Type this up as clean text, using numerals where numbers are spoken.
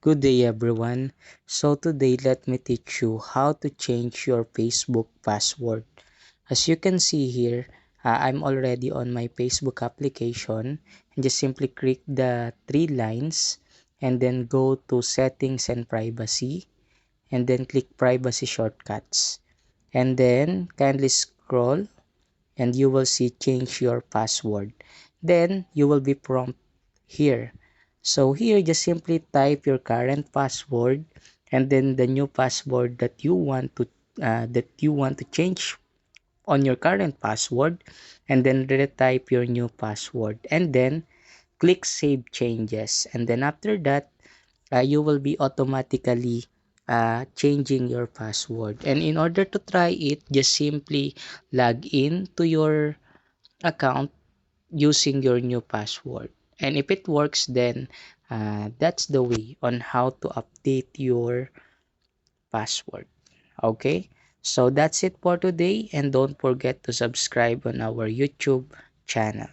Good day everyone. So today let me teach you how to change your Facebook password. As you can see here, I'm already on my Facebook application and just simply click the three lines and then go to settings and privacy and then click privacy shortcuts and then kindly scroll and you will see change your password. Then you will be prompted here. So here just simply type your current password and then the new password that you want to change on your current password and then retype your new password and then click save changes and then after that you will be automatically changing your password. And in order to try it, just simply log in to your account using your new password. And if it works, then that's the way on how to update your password. Okay, so that's it for today, and don't forget to subscribe on our YouTube channel.